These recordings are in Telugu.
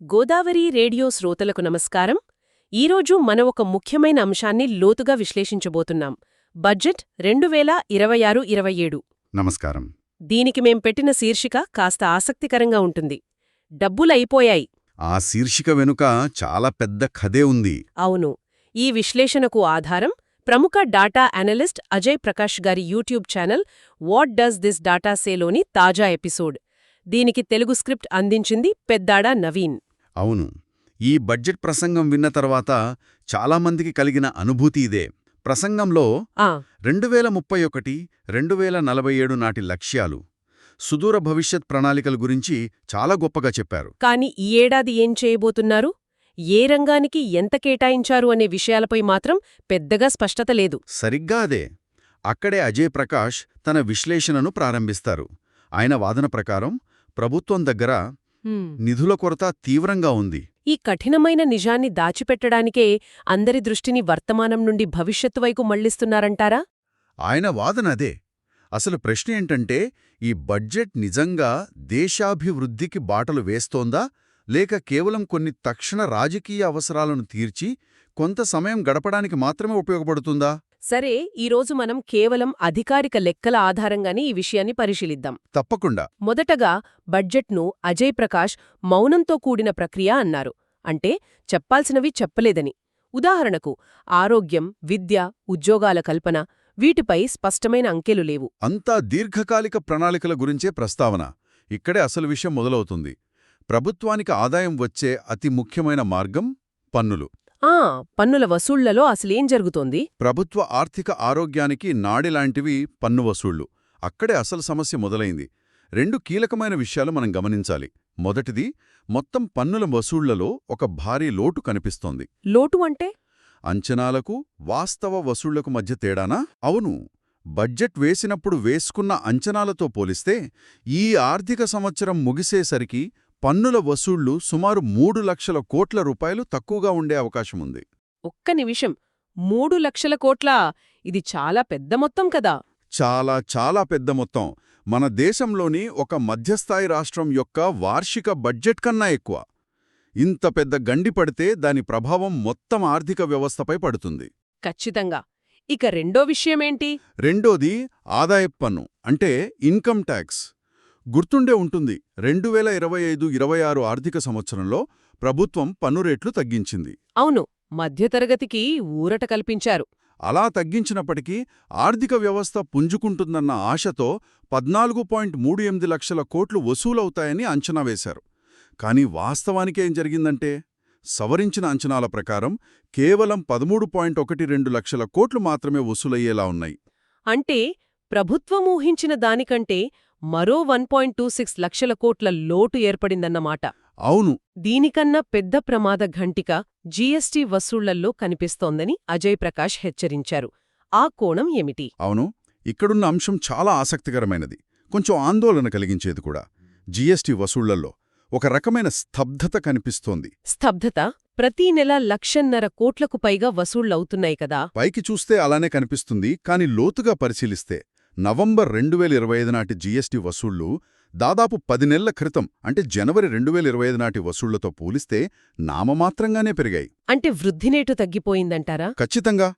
గోదావరి రేడియో శ్రోతలకు నమస్కారం. ఈరోజు మనం ఒక ముఖ్యమైన అంశాన్ని లోతుగా విశ్లేషించబోతున్నాం. బడ్జెట్ 2026-27. నమస్కారం. దీనికి మేం పెట్టిన శీర్షిక కాస్త ఆసక్తికరంగా ఉంటుంది. డబ్బులైపోయాయి. ఆ శీర్షిక వెనుక చాలా పెద్ద కథే ఉంది. అవును. ఈ విశ్లేషణకు ఆధారం ప్రముఖ డాటా అనలిస్ట్ అజయ్ ప్రకాష్ గారి YouTube channel What Does This Data సేలోని తాజా ఎపిసోడ్. దీనికి తెలుగు స్క్రిప్ట్ అందించింది పెద్దాడ నవీన్. అవును, ఈ బడ్జెట్ ప్రసంగం విన్న తర్వాత చాలామందికి కలిగిన అనుభూతి ఇదే. ప్రసంగంలో 2031-2047 నాటి లక్ష్యాలు, సుదూర భవిష్యత్ ప్రణాళికల గురించి చాలా గొప్పగా చెప్పారు. కాని ఈ ఏడాది ఏం చేయబోతున్నారు, ఏ రంగానికి ఎంత కేటాయించారు అనే విషయాలపై మాత్రం పెద్దగా స్పష్టత లేదు. సరిగ్గా అదే. అక్కడే అజయ్ ప్రకాష్ తన విశ్లేషణను ప్రారంభిస్తారు. ఆయన వాదన ప్రకారం ప్రభుత్వం దగ్గర నిధుల కొరత తీవ్రంగా ఉంది. ఈ కఠినమైన నిజాన్ని దాచిపెట్టడానికే అందరి దృష్టిని వర్తమానం నుండి భవిష్యత్తు వైపు మళ్లిస్తున్నారంటారా? ఆయన వాదన అదే. అసలు ప్రశ్న ఏంటంటే, ఈ బడ్జెట్ నిజంగా దేశాభివృద్ధికి బాటలు వేస్తోందా, లేక కేవలం కొన్ని తక్షణ రాజకీయ అవసరాలను తీర్చి కొంత సమయం గడపడానికి మాత్రమే ఉపయోగపడుతుందా? సరే, ఈరోజు మనం కేవలం అధికారిక లెక్కల ఆధారంగానే ఈ విషయాన్ని పరిశీలిద్దాం. తప్పకుండా. మొదటగా బడ్జెట్ను అజయ్ ప్రకాష్ మౌనంతో కూడిన ప్రక్రియ అన్నారు. అంటే చెప్పాల్సినవి చెప్పలేదని. ఉదాహరణకు ఆరోగ్యం, విద్య, ఉద్యోగాల కల్పన, వీటిపై స్పష్టమైన అంకెలు లేవు. అంతా దీర్ఘకాలిక ప్రణాళికల గురించే ప్రస్తావన. ఇక్కడే అసలు విషయం మొదలవుతుంది. ప్రభుత్వానికి ఆదాయం వచ్చే అతి ముఖ్యమైన మార్గం పన్నులు. పన్నుల వసూళ్లలో అసలేం జరుగుతోంది? ప్రభుత్వ ఆర్థిక ఆరోగ్యానికి నాడిలాంటివి పన్ను వసూళ్లు. అక్కడే అసలు సమస్య మొదలైంది. రెండు కీలకమైన విషయాలు మనం గమనించాలి. మొదటిది, మొత్తం పన్నుల వసూళ్లలో ఒక భారీ లోటు కనిపిస్తోంది. లోటు అంటే? అంచనాలకు వాస్తవ వసూళ్లకు మధ్య తేడానా? అవును. బడ్జెట్ వేసినప్పుడు వేసుకున్న అంచనాలతో పోలిస్తే ఈ ఆర్థిక సంవత్సరం ముగిసేసరికి పన్నుల వసూళ్లు సుమారు 3 లక్షల కోట్ల రూపాయలు తక్కువగా ఉండే అవకాశముంది. ఒక్క నిమిషం, 3 లక్షల కోట్ల? ఇది చాలా పెద్ద మొత్తం కదా? చాలా పెద్ద మొత్తం. మన దేశంలోని ఒక మధ్యస్థాయి రాష్ట్రం యొక్క వార్షిక బడ్జెట్ కన్నా ఎక్కువ. ఇంత పెద్ద గండి పడితే దాని ప్రభావం మొత్తం ఆర్థిక వ్యవస్థపై పడుతుంది. ఖచ్చితంగా. ఇక రెండో విషయమేంటి? రెండోది ఆదాయపు పన్ను, అంటే ఇన్కమ్ ట్యాక్స్. గుర్తుండే ఉంటుంది, 2025-26 ఆర్థిక సంవత్సరంలో ప్రభుత్వం పన్ను రేట్లు తగ్గించింది. అవును, మధ్యతరగతికి ఊరట కల్పించారు. అలా తగ్గించినప్పటికీ ఆర్థిక వ్యవస్థ పుంజుకుంటుందన్న ఆశతో 14.38 లక్షల కోట్లు వసూలవుతాయని అంచనా వేశారు. కానీ వాస్తవానికేం జరిగిందంటే, సవరించిన అంచనాల ప్రకారం కేవలం 13.12 లక్షల కోట్లు మాత్రమే వసూలయ్యేలా ఉన్నాయి. అంటే ప్రభుత్వం ఊహించిన దానికంటే మరో 1.26 లక్షల కోట్ల లోటు ఏర్పడిందన్నమాట. అవును. దీనికన్నా పెద్ద ప్రమాద ఘంటిక జీఎస్టీ వసూళ్లల్లో కనిపిస్తోందని అజయ్ ప్రకాష్ హెచ్చరించారు. ఆ కోణం ఏమిటి? అవును, ఇక్కడున్న అంశం చాలా ఆసక్తికరమైనది, కొంచెం ఆందోళన కలిగించేది కూడా. జీఎస్టీ వసూళ్లలో ఒక రకమైన స్తబ్దత కనిపిస్తోంది. స్తబ్దత? ప్రతీ నెల 1,50,000 కోట్లకు పైగా వసూళ్లవుతున్నాయి కదా? పైకి చూస్తే అలానే కనిపిస్తుంది, కాని లోతుగా పరిశీలిస్తే నవంబర్ 2025 నాటి జీఎస్టీ వసూళ్లు దాదాపు 10 నెలల క్రితం, అంటే జనవరి 2025 నాటి వసూళ్లతో పోలిస్తే నామమాత్రంగానే పెరిగాయి. అంటే వృద్ధినేటు తగ్గిపోయిందంటారా? ఖచ్చితంగా.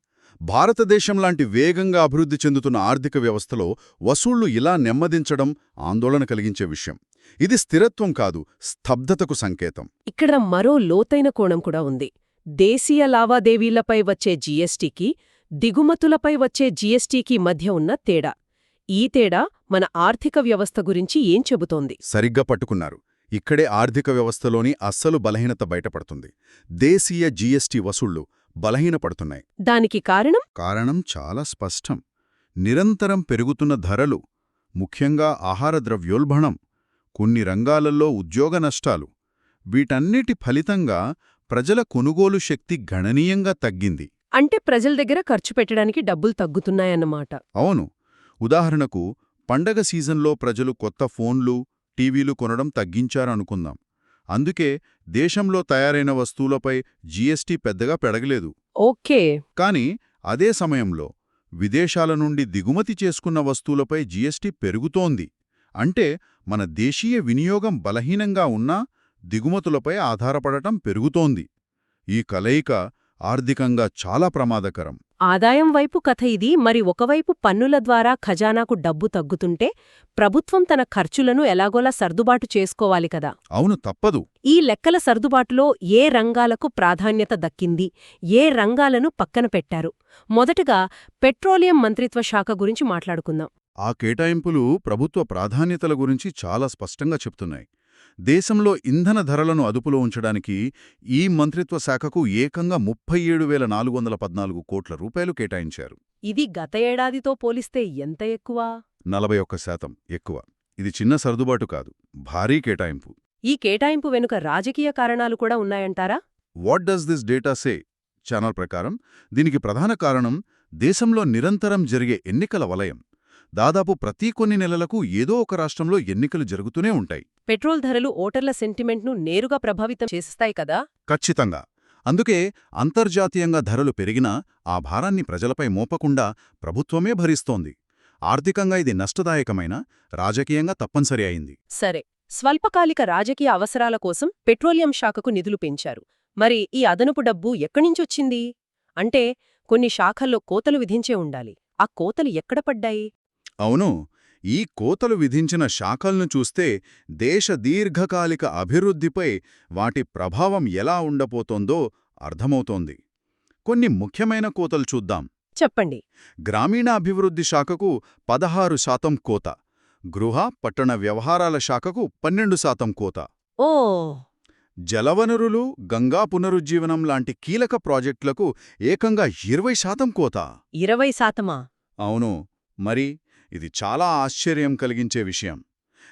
భారతదేశంలాంటి వేగంగా అభివృద్ధి చెందుతున్న ఆర్థిక వ్యవస్థలో వసూళ్లు ఇలా నెమ్మదించడం ఆందోళన కలిగించే విషయం. ఇది స్థిరత్వం కాదు, స్తబ్దతకు సంకేతం. ఇక్కడ మరో లోతైన కోణం కూడా ఉంది. దేశీయ లావాదేవీలపై వచ్చే జీఎస్టీకి, దిగుమతులపై వచ్చే జీఎస్టీకి మధ్య ఉన్న తేడా. ఈ తేడా మన ఆర్థిక వ్యవస్థ గురించి ఏం చెబుతోంది? సరిగ్గా పట్టుకున్నారు. ఇక్కడే ఆర్థిక వ్యవస్థలోని అస్సలు బలహీనత బయటపడుతుంది. దేశీయ జీఎస్టీ వసూళ్లు బలహీనపడుతున్నాయి. దానికి కారణం? కారణం చాలా స్పష్టం. నిరంతరం పెరుగుతున్న ధరలు, ముఖ్యంగా ఆహార ద్రవ్యోల్బణం, కొన్ని రంగాలలో ఉద్యోగ నష్టాలు, వీటన్నిటి ఫలితంగా ప్రజల కొనుగోలు శక్తి గణనీయంగా తగ్గింది. అంటే ప్రజల దగ్గర ఖర్చు పెట్టడానికి డబ్బులు తగ్గుతున్నాయన్నమాట. అవును. ఉదాహరణకు, పండగ సీజన్లో ప్రజలు కొత్త ఫోన్లు, టీవీలు కొనడం తగ్గించారనుకుందాం. అందుకే దేశంలో తయారైన వస్తువులపై జీఎస్టీ పెద్దగా పెరగలేదు. ఓకే. కాని అదే సమయంలో విదేశాల నుండి దిగుమతి చేసుకున్న వస్తువులపై జీఎస్టీ పెరుగుతోంది. అంటే మన దేశీయ వినియోగం బలహీనంగా ఉన్నా దిగుమతులపై ఆధారపడటం పెరుగుతోంది. ఈ కలయిక ఆర్థికంగా చాలా ప్రమాదకరం. ఆదాయం వైపు కథ ఇది. మరి ఒకవైపు పన్నుల ద్వారా ఖజానాకు డబ్బు తగ్గుతుంటే ప్రభుత్వం తన ఖర్చులను ఎలాగోలా సర్దుబాటు చేసుకోవాలి కదా. అవును, తప్పదు. ఈ లెక్కల సర్దుబాటులో ఏ రంగాలకు ప్రాధాన్యత దక్కింది, ఏ రంగాలను పక్కన పెట్టారు? మొదటగా పెట్రోలియం మంత్రిత్వ శాఖ గురించి మాట్లాడుకుందాం. ఆ కేటాయింపులు ప్రభుత్వ ప్రాధాన్యతల గురించి చాలా స్పష్టంగా చెప్తున్నాయి. దేశంలో ఇంధన ధరలను అదుపులో ఉంచడానికి ఈ మంత్రిత్వ శాఖకు ఏకంగా 37,414 కోట్ల రూపాయలు కేటాయించారు. ఇది గత ఏడాదితో పోలిస్తే ఎంత ఎక్కువ? 41% ఎక్కువ. ఇది చిన్న సర్దుబాటు కాదు, భారీ కేటాయింపు. ఈ కేటాయింపు వెనుక రాజకీయ కారణాలు కూడా ఉన్నాయంటారా? What Does This Data Say channel ప్రకారం దీనికి ప్రధాన కారణం దేశంలో నిరంతరం జరిగే ఎన్నికల వలయం. దాదాపు ప్రతి కొన్ని నెలలకు ఏదో ఒక రాష్ట్రంలో ఎన్నికలు జరుగుతూనే ఉంటాయి. పెట్రోల్ ధరలు ఓటర్ల సెంటిమెంట్ను నేరుగా ప్రభావితం చేస్తాయి కదా. ఖచ్చితంగా. అందుకే అంతర్జాతీయంగా ధరలు పెరిగినా ఆ భారాన్ని ప్రజలపై మోపకుండా ప్రభుత్వమే భరిస్తోంది. ఆర్థికంగా ఇది నష్టదాయకమైన, రాజకీయంగా తప్పనిసరి అయింది. సరే, స్వల్పకాలిక రాజకీయ అవసరాల కోసం పెట్రోలియం శాఖకు నిధులు పెంచారు. మరి ఈ అదనపు డబ్బు ఎక్కడినుంచొచ్చింది? అంటే కొన్ని శాఖల్లో కోతలు విధించే ఉండాలి. ఆ కోతలు ఎక్కడ పడ్డాయి? అవును, ఈ కోతలు విధించిన శాఖల్ను చూస్తే దేశ దీర్ఘకాలిక అభివృద్ధిపై వాటి ప్రభావం ఎలా ఉండబోతోందో అర్థమవుతోంది. కొన్ని ముఖ్యమైన కోతలు చూద్దాం. చెప్పండి. గ్రామీణాభివృద్ధి శాఖకు 16% కోత, గృహ పట్టణ వ్యవహారాల శాఖకు 12% కోత, ఓ జలవనరులు, గంగా పునరుజ్జీవనం లాంటి కీలక ప్రాజెక్టులకు ఏకంగా 20% కోత. 20%? అవును, మరి ఇది చాలా ఆశ్చర్యం కలిగించే విషయం.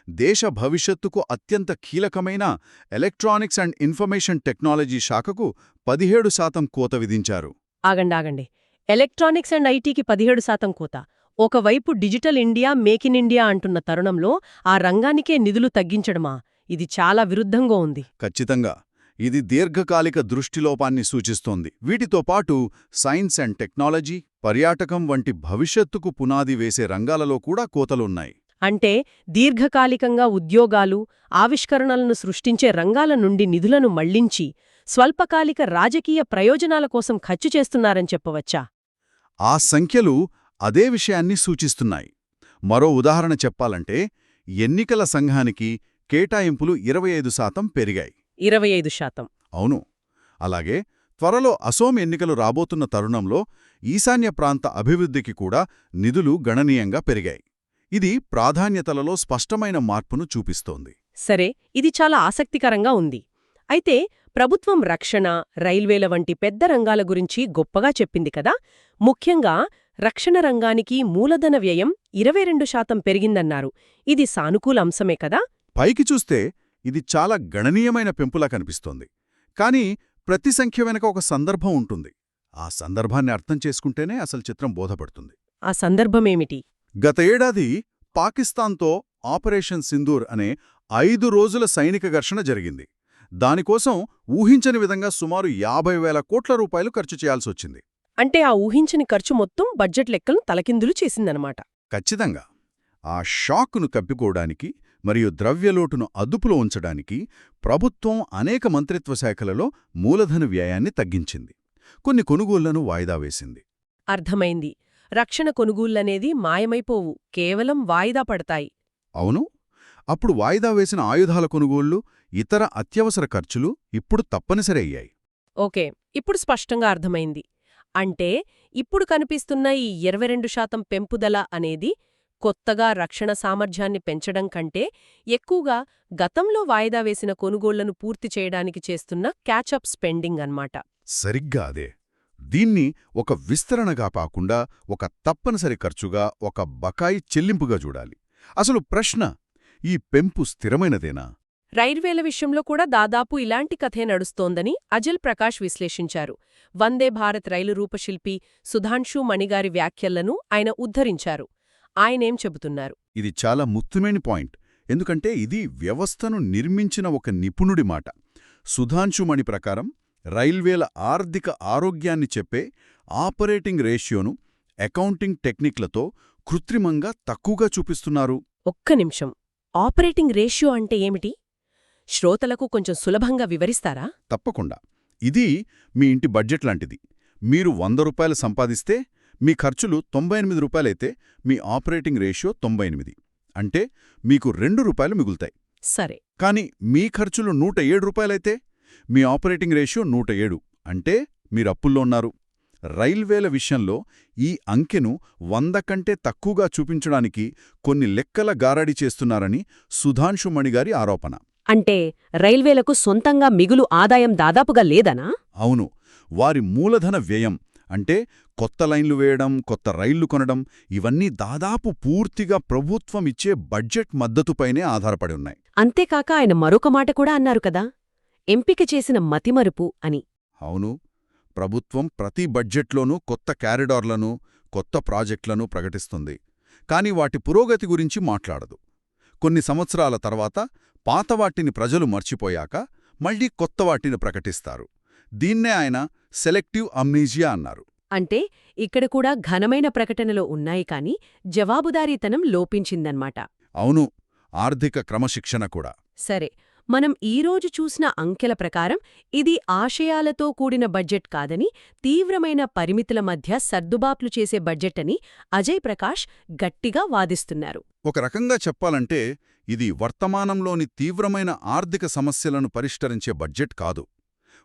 దేశ భవిష్యత్తుకు అత్యంత కీలకమైన ఎలక్ట్రానిక్స్ అండ్ ఇన్ఫర్మేషన్ టెక్నాలజీ శాఖకు 17% కోత విధించారు. ఆగండి. ఎలక్ట్రానిక్స్ అండ్ ఐటీకి 17% కోత. ఒకవైపు digital India, make in India అంటున్న తరుణంలో ఆ రంగానికే నిధులు తగ్గించడమా? ఇది చాలా విరుద్ధంగా ఉంది. ఖచ్చితంగా. ఇది దీర్ఘకాలిక దృష్టిలోపాన్ని సూచిస్తోంది. వీటితో పాటు సైన్స్ అండ్ టెక్నాలజీ, పర్యాటకం వంటి భవిష్యత్తుకు పునాది వేసే రంగాలలో కూడా కోతలున్నాయి. అంటే దీర్ఘకాలికంగా ఉద్యోగాలు, ఆవిష్కరణలను సృష్టించే రంగాల నుండి నిధులను మళ్లించి స్వల్పకాలిక రాజకీయ ప్రయోజనాల కోసం ఖర్చు చేస్తున్నారని చెప్పవచ్చా? ఆ సంఖ్యలు అదే విషయాన్ని సూచిస్తున్నాయి. మరో ఉదాహరణ చెప్పాలంటే ఎన్నికల సంఘానికి కేటాయింపులు 25% పెరిగాయి. 25%? అవును. అలాగే త్వరలో అసోం ఎన్నికలు రాబోతున్న తరుణంలో ఈశాన్య ప్రాంత అభివృద్ధికి కూడా నిధులు గణనీయంగా పెరిగాయి. ఇది ప్రాధాన్యతలలో స్పష్టమైన మార్పును చూపిస్తోంది. సరే, ఇది చాలా ఆసక్తికరంగా ఉంది. అయితే ప్రభుత్వం రక్షణ, రైల్వేల వంటి పెద్ద రంగాల గురించి గొప్పగా చెప్పింది కదా. ముఖ్యంగా రక్షణ రంగానికి మూలధన వ్యయం 22% పెరిగిందన్నారు. ఇది సానుకూల అంశమే కదా. పైకి చూస్తే ఇది చాలా గణనీయమైన పెంపులా కనిపిస్తోంది. కానీ ప్రతి సంఖ్య వెనక ఒక సందర్భం ఉంటుంది. ఆ సందర్భాన్ని అర్థం చేసుకుంటేనే అసలు చిత్రం బోధపడుతుంది. ఆ సందర్భమేమిటి? గత ఏడాది పాకిస్తాన్తో ఆపరేషన్ సింధూర్ అనే 5 రోజుల సైనిక ఘర్షణ జరిగింది. దానికోసం ఊహించని విధంగా సుమారు 50,000 కోట్ల రూపాయలు ఖర్చు చేయాల్సొచ్చింది. అంటే ఆ ఊహించని ఖర్చు మొత్తం బడ్జెట్ లెక్కలను తలకిందులు చేసిందనమాట. ఖచ్చితంగా. ఆ షాక్ను కప్పికోవడానికి మరియు ద్రవ్యలోటును అదుపులో ఉంచడానికి ప్రభుత్వం అనేక మంత్రిత్వ శాఖలలో మూలధన వ్యయాన్ని తగ్గించింది. కొన్ని కొనుగోళ్లను వాయిదా వేసింది. అర్థమైంది. రక్షణ కొనుగోళ్లనేది మాయమైపోవు, కేవలం వాయిదా పడతాయి. అవును. అప్పుడు వాయిదా వేసిన ఆయుధాల కొనుగోళ్లు, ఇతర అత్యవసర ఖర్చులు ఇప్పుడు తప్పనిసరి అయ్యాయి. ఓకే, ఇప్పుడు స్పష్టంగా అర్థమైంది. అంటే ఇప్పుడు కనిపిస్తున్న ఈ 22% పెంపుదల అనేది కొత్తగా రక్షణ సామర్థ్యాన్ని పెంచడం కంటే ఎక్కువగా గతంలో వాయిదా వేసిన కొనుగోళ్లను పూర్తి చేయడానికి చేస్తున్న క్యాచప్ స్పెండింగ్ అన్నమాట. సరిగ్గా అదే. దీన్ని ఒక విస్తరణగా కాకుండా ఒక తప్పనిసరి ఖర్చుగా, ఒక బకాయి చెల్లింపుగా చూడాలి. అసలు ప్రశ్న, ఈ పెంపు స్థిరమైనదేనా? రైల్వేల విషయంలో కూడా దాదాపు ఇలాంటి కథే నడుస్తోందని అజల్ ప్రకాష్ విశ్లేషించారు. వందే భారత్ రైలు రూపశిల్పి సుధాంశు మణిగారి వ్యాఖ్యలను ఆయన ఉద్ధరించారు. ఆయనేం చెబుతున్నారు? ఇది చాలా ముఖ్యమైన పాయింట్. ఎందుకంటే ఇది వ్యవస్థను నిర్మించిన ఒక నిపుణుడి మాట. సుధాంశుమణి ప్రకారం రైల్వేల ఆర్థిక ఆరోగ్యాన్ని చెప్పే ఆపరేటింగ్ రేషియోను అకౌంటింగ్ టెక్నిక్లతో కృత్రిమంగా తక్కువగా చూపిస్తున్నారు. ఒక్క నిమిషం. ఆపరేటింగ్ రేషియో అంటే ఏమిటి? శ్రోతలకు కొంచెం సులభంగా వివరిస్తారా? తప్పకుండా. ఇది మీ ఇంటి బడ్జెట్ లాంటిది. మీరు ₹100 సంపాదిస్తే మీ ఖర్చులు ₹98 అయితే మీ ఆపరేటింగ్ రేషియో 98. అంటే మీకు ₹2 మిగులుతాయి. సరే. కానీ మీ ఖర్చులు ₹107 అయితే మీ ఆపరేటింగ్ రేషియో 107. అంటే మీరప్పుల్లో ఉన్నారు. రైల్వేల విషయంలో ఈ అంకెను 100 కంటే తక్కువగా చూపించడానికి కొన్ని లెక్కల గారడీ చేస్తున్నారని సుధాంశు మణిగారి ఆరోపణ. అంటే రైల్వేలకు సొంతంగా మిగులు ఆదాయం దాదాపుగా లేదనా? అవును. వారి మూలధన వ్యయం అంటే కొత్త లైన్లు వేయడం, కొత్త రైళ్లు కొనడం ఇవన్నీ దాదాపు పూర్తిగా ప్రభుత్వం ఇచ్చే బడ్జెట్ మద్దతుపైనే ఆధారపడి ఉన్నాయి. అంతేకాక ఆయన మరొక మాట కూడా అన్నారు కదా, ఎంపిక చేసిన మతిమరుపు అని. అవును. ప్రభుత్వం ప్రతి బడ్జెట్లోనూ కొత్త క్యారిడార్లను, కొత్త ప్రాజెక్టులను ప్రకటిస్తుంది. కాని వాటి పురోగతి గురించి మాట్లాడదు. కొన్ని సంవత్సరాల తర్వాత పాతవాటిని ప్రజలు మర్చిపోయాక మళ్లీ కొత్తవాటిని ప్రకటిస్తారు. దీన్నే ఆయన సెలెక్టివ్ అమ్నీజియా అన్నారు. అంటే ఇక్కడ కూడా ఘనమైన ప్రకటనలో ఉన్నాయి కాని జవాబుదారీతనం లోపించిందన్మాట. అవును. ఆర్థిక క్రమశిక్షణ కూడా. సరే, మనం ఈరోజు చూసిన అంకెల ప్రకారం ఇది ఆశయాలతో కూడిన బడ్జెట్ కాదని, తీవ్రమైన పరిమితుల మధ్య సర్దుబాట్లు చేసే బడ్జెట్ అని అజయ్ ప్రకాష్ గట్టిగా వాదిస్తున్నారు. ఒక రకంగా చెప్పాలంటే ఇది వర్తమానంలోని తీవ్రమైన ఆర్థిక సమస్యలను పరిష్కరించే బడ్జెట్ కాదు.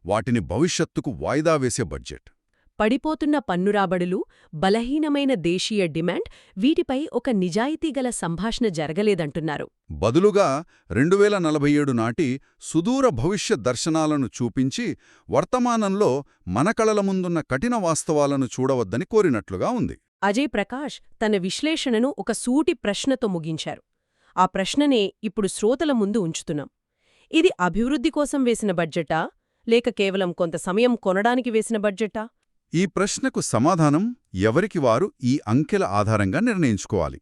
వాటిని భవిష్యత్తుకు వాయిదా వేసే బడ్జెట్. పడిపోతున్న పన్నురాబడులు, బలహీనమైన దేశీయ డిమాండ్, వీటిపై ఒక నిజాయితీగల సంభాషణ జరగలేదంటున్నారు. బదులుగా 2047 నాటి సుదూర భవిష్యత్ దర్శనాలను చూపించి వర్తమానంలో మన కళల ముందున్న కఠిన వాస్తవాలను చూడవద్దని కోరినట్లుగా ఉంది. అజయ్ ప్రకాష్ తన విశ్లేషణను ఒక సూటి ప్రశ్నతో ముగించారు. ఆ ప్రశ్ననే ఇప్పుడు శ్రోతల ముందు ఉంచుతున్నాం. ఇది అభివృద్ధి కోసం వేసిన బడ్జెటా, లేక కేవలం కొంత సమయం కొనడానికి వేసిన బడ్జెటా? ఈ ప్రశ్నకు సమాధానం ఎవరికి వారు ఈ అంకెల ఆధారంగా నిర్ణయించుకోవాలి.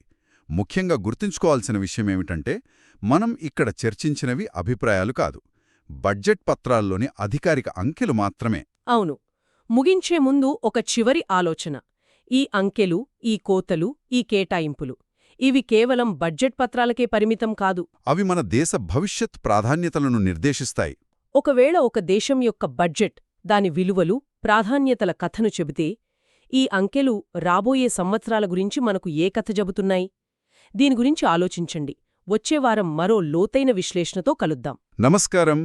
ముఖ్యంగా గుర్తుంచుకోవాల్సిన విషయమేమిటంటే, మనం ఇక్కడ చర్చించినవి అభిప్రాయాలు కాదు, బడ్జెట్ పత్రాల్లోని అధికారిక అంకెలు మాత్రమే. అవును. ముగించే ముందు ఒక చివరి ఆలోచన. ఈ అంకెలు, ఈ కోతలు, ఈ కేటాయింపులు ఇవి కేవలం బడ్జెట్ పత్రాలకే పరిమితం కాదు. అవి మన దేశ భవిష్యత్ ప్రాధాన్యతలను నిర్దేశిస్తాయి. ఒకవేళ ఒక దేశం యొక్క బడ్జెట్, దాని విలువలు, ప్రాధాన్యతల కథను చెబితే, ఈ అంకెలు రాబోయే సంవత్సరాల గురించి మనకు ఏ కథ చెబుతున్నాయి? దీని గురించి ఆలోచించండి. వచ్చే వారం మరో లోతైన విశ్లేషణతో కలుద్దాం. నమస్కారం.